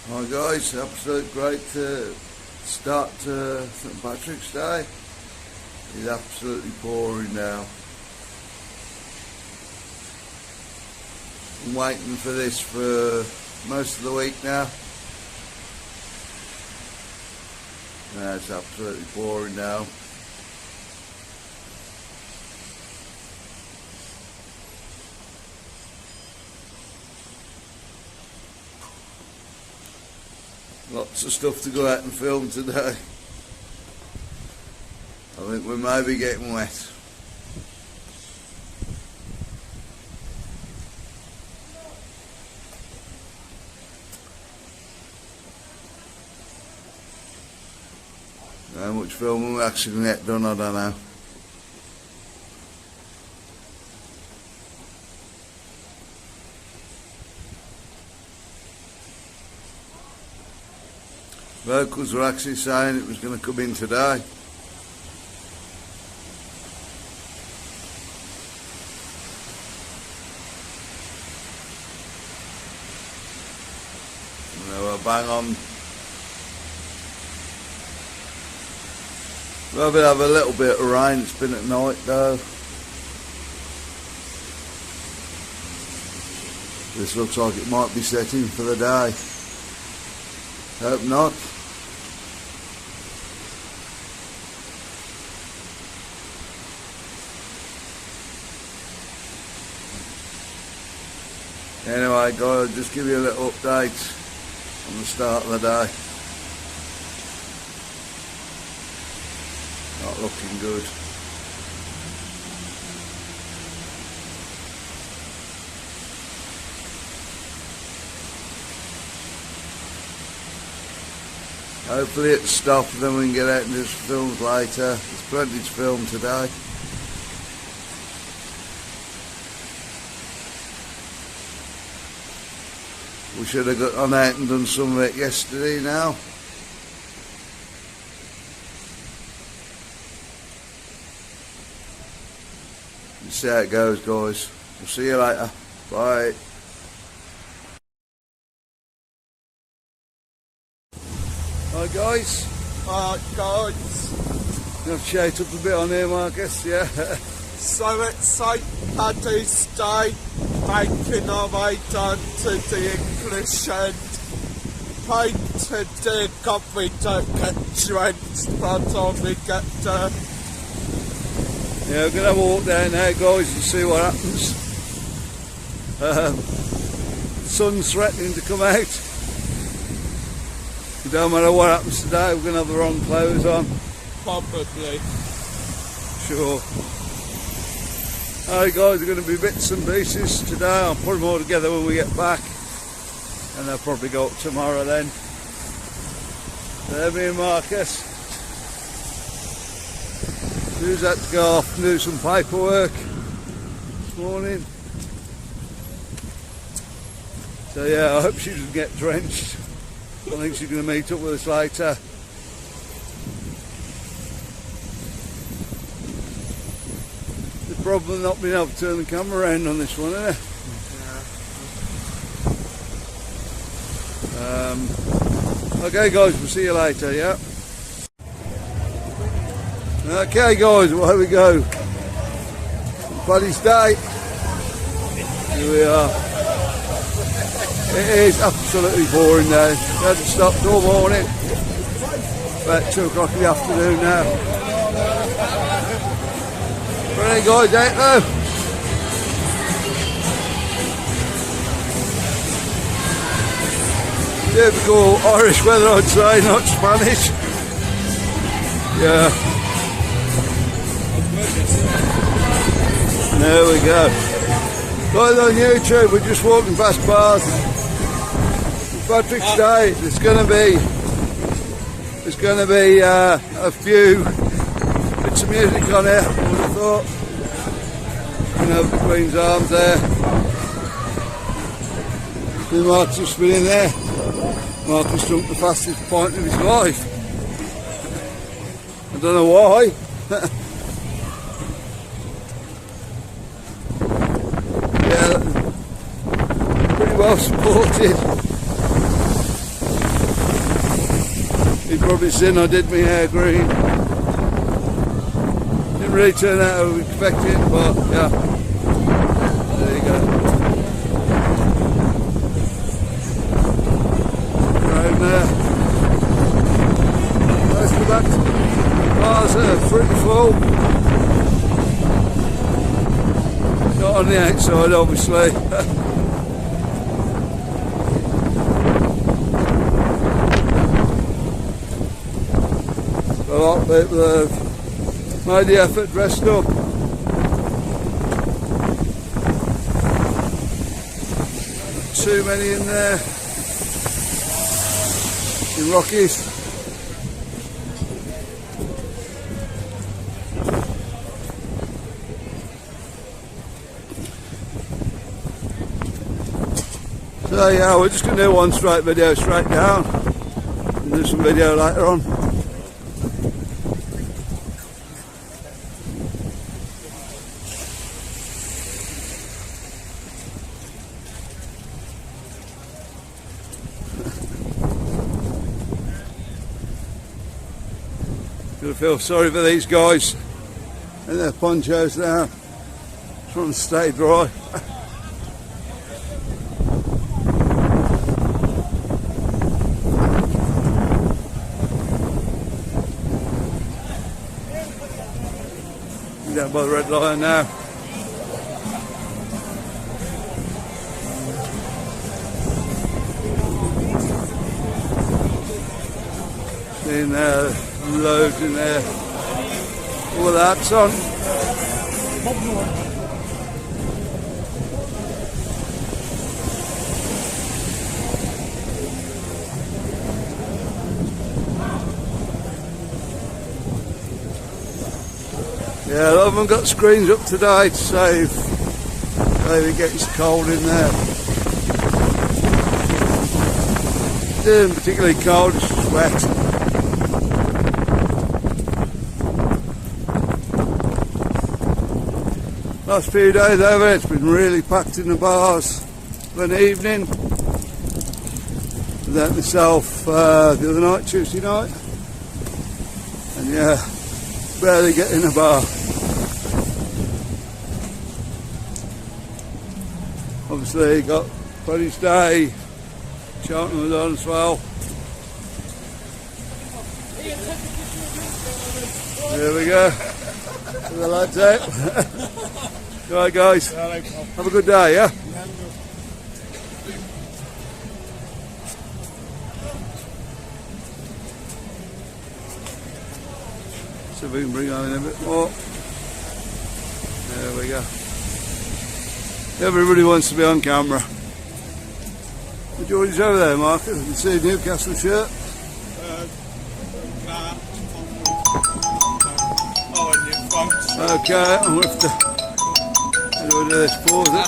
Hi guys, absolute great start to St Patrick's Day. It's absolutely pouring now. I'm waiting for this for most of the week now. Yeah, it's absolutely pouring now. Lots of stuff to go out and film today. I think we may be getting wet. How much filming we actually going to get done, I don't know. Locals were actually saying it was going to come in today. And they were bang on. We'll have a little bit of rain. It's been at night though. This looks like it might be setting for the day. Hope not. Anyway guys, I'll just give you a little update on the start of the day. Not looking good. Hopefully it's stopped, then we can get out and do some films later. There's plenty to film today. We should have got on out and done some of it yesterday now. Let's see how it goes guys. We'll see you later. Bye. Hi guys. Hi guys. I've shaped up a bit on here, Marcus, yeah. So it's St Paddy's Day, making our way down to the English end. Painted the God, we don't get drenched by the time we get there. Yeah, we're going to have a walk down there guys and see what happens. The sun's threatening to come out. It don't matter what happens today, we're going to have the wrong clothes on. Probably. Sure. Alright guys, there are going to be bits and pieces today. I'll put them all together when we get back. And they'll probably go up tomorrow then. There me and Marcus. Who's had to go off and do some paperwork this morning. So yeah, I hope she doesn't get drenched. I think she's going to meet up with us later. The problem not being able to turn the camera around on this one, isn't it? Yeah. Okay guys, we'll see you later, yeah? Okay guys, well here we go. Paddy's Day. Here we are. It is absolutely pouring now. It hasn't stopped all morning. About 2 o'clock in the afternoon now. Right guys, out there. Typical Irish weather I'd say, not Spanish. Yeah. There we go. Guys on YouTube, we're just walking past bars. Patrick's Day. There's going to be a few bits of music on here. I would have thought. You know, the Queen's Arms there. Mark's just been in there. Marcus jumped the fastest point of his life. I don't know why. Yeah, pretty well supported. You've probably seen I did my hair green. Didn't really turn out how I was expecting, but yeah. There you go. Right there. Let's go back to the bars that are pretty full. Not on the outside, obviously. A lot of people have made the effort, dressed up. Too many in there. In Rockies. So yeah, we're just going to do one straight video straight down and do some video later on. I feel sorry for these guys and their ponchos now. Trying to stay dry. Down by the red line now. Seeing there, loads in there. All that's on. Yeah, a lot of them got screens up today to save it gets cold in there. It isn't particularly cold, it's just wet. Last few days over, it's been really packed in the bars for an evening. I was out myself the other night, Tuesday night, and yeah, barely get in a bar. Obviously, got Paddy's Day, Cheltenham was on as well. There we go. With the lads out. Alright guys, have a good day, yeah? See if we can bring on in a bit more. There we go. Everybody wants to be on camera. George's over there, Marcus. You can see a Newcastle shirt. Okay, I'm going to have to do this pause it.